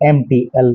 MTL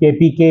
KPK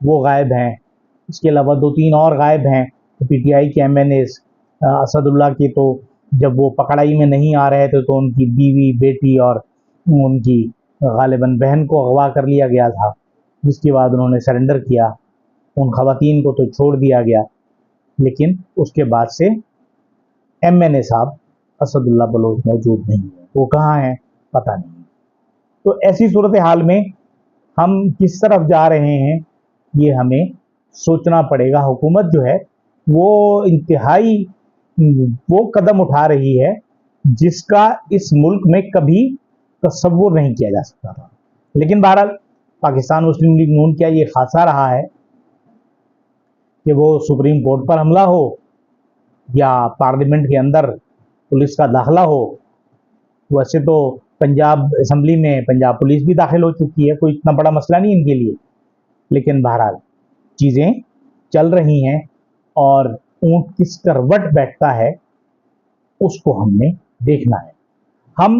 وہ غائب ہیں. اس کے علاوہ 2-3 اور غائب ہیں. پی ٹی آئی کے ایم این ایز اسد اللہ کی تو جب وہ پکڑائی میں نہیں آ رہے تھے تو ان کی بیوی بیٹی اور ان کی غالباً بہن کو اغوا کر لیا گیا تھا، جس کے بعد انہوں نے سرنڈر کیا. ان خواتین کو تو چھوڑ دیا گیا، لیکن اس کے بعد سے ایم این اے صاحب اسد اللہ بلوچ موجود نہیں ہے. وہ کہاں ہیں پتہ نہیں. تو ایسی صورتحال میں ہم کس طرف جا رہے ہیں یہ ہمیں سوچنا پڑے گا. حکومت جو ہے وہ انتہائی وہ قدم اٹھا رہی ہے جس کا اس ملک میں کبھی تصور نہیں کیا جا سکتا تھا. لیکن بہرحال پاکستان مسلم لیگ نون کا یہ خاصہ رہا ہے کہ وہ سپریم کورٹ پر حملہ ہو یا پارلیمنٹ کے اندر پولیس کا داخلہ ہو. ویسے تو پنجاب اسمبلی میں پنجاب پولیس بھی داخل ہو چکی ہے، کوئی اتنا بڑا مسئلہ نہیں ان کے لیے. لیکن بہرحال چیزیں چل رہی ہیں اور اونٹ کس کروٹ بیٹھتا ہے اس کو ہم نے دیکھنا ہے. ہم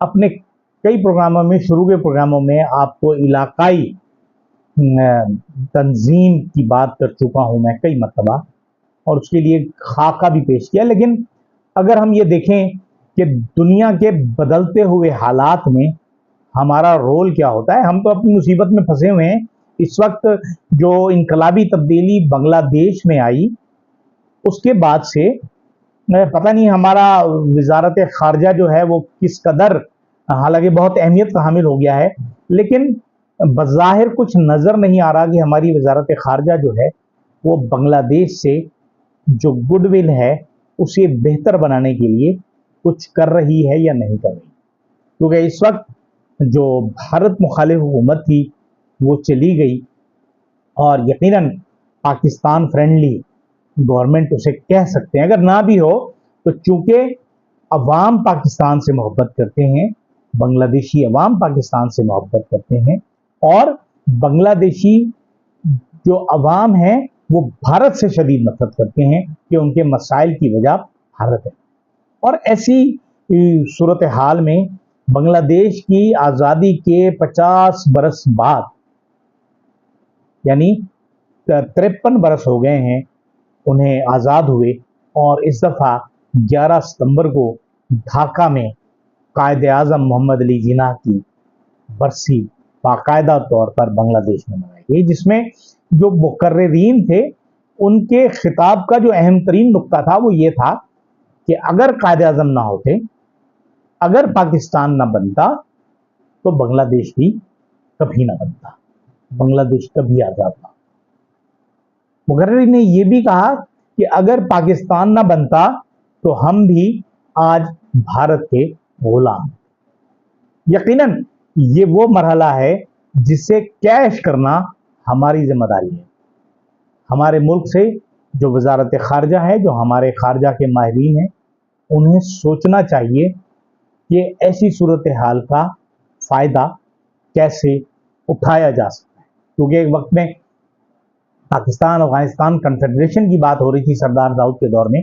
اپنے کئی پروگراموں میں، شروع کے پروگراموں میں آپ کو علاقائی تنظیم کی بات کر چکا ہوں میں کئی مرتبہ، اور اس کے لیے خاکہ بھی پیش کیا. لیکن اگر ہم یہ دیکھیں کہ دنیا کے بدلتے ہوئے حالات میں ہمارا رول کیا ہوتا ہے، ہم تو اپنی مصیبت میں پھنسے ہوئے ہیں. اس وقت جو انقلابی تبدیلی بنگلہ دیش میں آئی اس کے بعد سے پتہ نہیں ہمارا وزارت خارجہ جو ہے وہ کس قدر، حالانکہ بہت اہمیت کا حامل ہو گیا ہے، لیکن بظاہر کچھ نظر نہیں آ رہا کہ ہماری وزارت خارجہ جو ہے وہ بنگلہ دیش سے جو گڈ ول ہے اسے بہتر بنانے کے لیے کچھ کر رہی ہے یا نہیں کر رہی. کیونکہ اس وقت جو بھارت مخالف حکومت تھی وہ چلی گئی، اور یقیناً پاکستان فرینڈلی گورنمنٹ اسے کہہ سکتے ہیں. اگر نہ بھی ہو تو چونکہ عوام پاکستان سے محبت کرتے ہیں، بنگلہ دیشی عوام پاکستان سے محبت کرتے ہیں، اور بنگلہ دیشی جو عوام ہیں وہ بھارت سے شدید نفرت کرتے ہیں کہ ان کے مسائل کی وجہ بھارت ہے. اور ایسی صورتحال میں بنگلہ دیش کی آزادی کے 50 برس بعد، یعنی 53 برس ہو گئے ہیں انہیں آزاد ہوئے، اور اس دفعہ 11 ستمبر کو ڈھاکہ میں قائد اعظم محمد علی جناح کی برسی باقاعدہ طور پر بنگلہ دیش میں منائی گئی، جس میں جو مقررین تھے ان کے خطاب کا جو اہم ترین نقطہ تھا وہ یہ تھا کہ اگر قائد اعظم نہ ہوتے، اگر پاکستان نہ بنتا تو بنگلہ دیش بھی کبھی نہ بنتا، بنگلہ دیش کبھی آزاد نہ. مقررین نے یہ بھی کہا کہ اگر پاکستان نہ بنتا تو ہم بھی آج بھارت کے غلام. یقیناً یہ وہ مرحلہ ہے جسے کیش کرنا ہماری ذمہ داری ہے. ہمارے ملک سے جو وزارت خارجہ ہے، جو ہمارے خارجہ کے ماہرین ہیں، انہیں سوچنا چاہیے کہ ایسی صورتحال کا فائدہ کیسے اٹھایا جا سکتا ہے. کیونکہ ایک وقت میں پاکستان افغانستان کنفیڈریشن کی بات ہو رہی تھی سردار داؤد کے دور میں،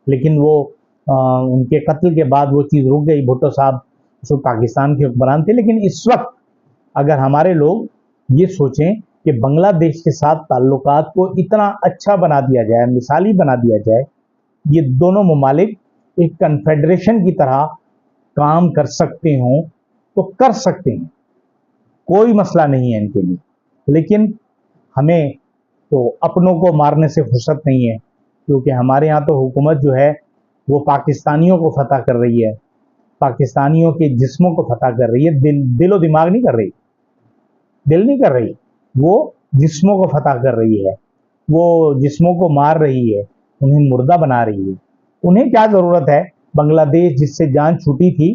لیکن وہ ان کے قتل کے بعد وہ چیز رک گئی. بھٹو صاحب جو پاکستان کے حکمران تھے. لیکن اس وقت اگر ہمارے لوگ یہ سوچیں کہ بنگلہ دیش کے ساتھ تعلقات کو اتنا اچھا بنا دیا جائے، مثالی بنا دیا جائے، یہ دونوں ممالک ایک کنفیڈریشن کی طرح کام کر سکتے ہوں تو کر سکتے ہیں، کوئی مسئلہ نہیں ہے ان کے لیے. لیکن ہمیں تو اپنوں کو مارنے سے فرصت نہیں ہے، کیونکہ ہمارے ہاں تو حکومت جو ہے وہ پاکستانیوں کو فتح کر رہی ہے، پاکستانیوں کے جسموں کو فتح کر رہی ہے، دل و دماغ نہیں کر رہی، دل نہیں کر رہی، وہ جسموں کو فتح کر رہی ہے، وہ جسموں کو مار رہی ہے، انہیں مردہ بنا رہی ہے. انہیں کیا ضرورت ہے بنگلہ دیش جس سے جان چھوٹی تھی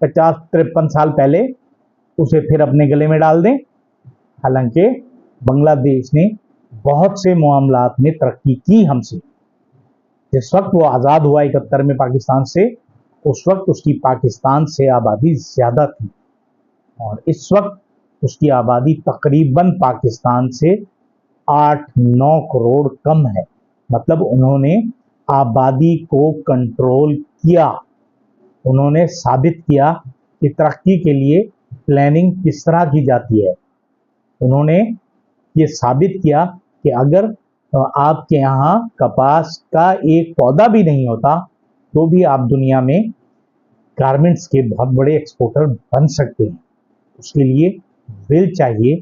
50-53 سال پہلے، اسے پھر اپنے گلے میں ڈال دیں. حالانکہ بنگلہ دیش نے بہت سے معاملات میں ترقی کی ہم سے. جس وقت وہ آزاد ہوا 71 میں پاکستان سے، اس وقت اس کی پاکستان سے آبادی زیادہ تھی، اور اس وقت اس کی آبادی تقریباً پاکستان سے 8-9 کروڑ کم ہے. مطلب انہوں نے آبادی کو کنٹرول کیا، انہوں نے ثابت کیا کہ ترقی کے لیے پلاننگ کس طرح کی جاتی ہے. انہوں نے یہ ثابت کیا کہ اگر آپ کے یہاں کپاس کا ایک پودا بھی نہیں ہوتا تو بھی آپ دنیا میں گارمنٹس کے بہت بڑے ایکسپورٹر بن سکتے ہیں. اس کے لیے ول چاہیے،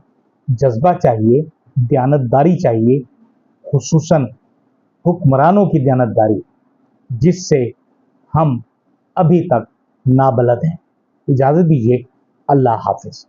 جذبہ چاہیے، دیانتداری چاہیے، خصوصاً حکمرانوں کی دیانتداری، جس سے ہم ابھی تک نابلد ہیں. اجازت دیجیے. اللہ حافظ.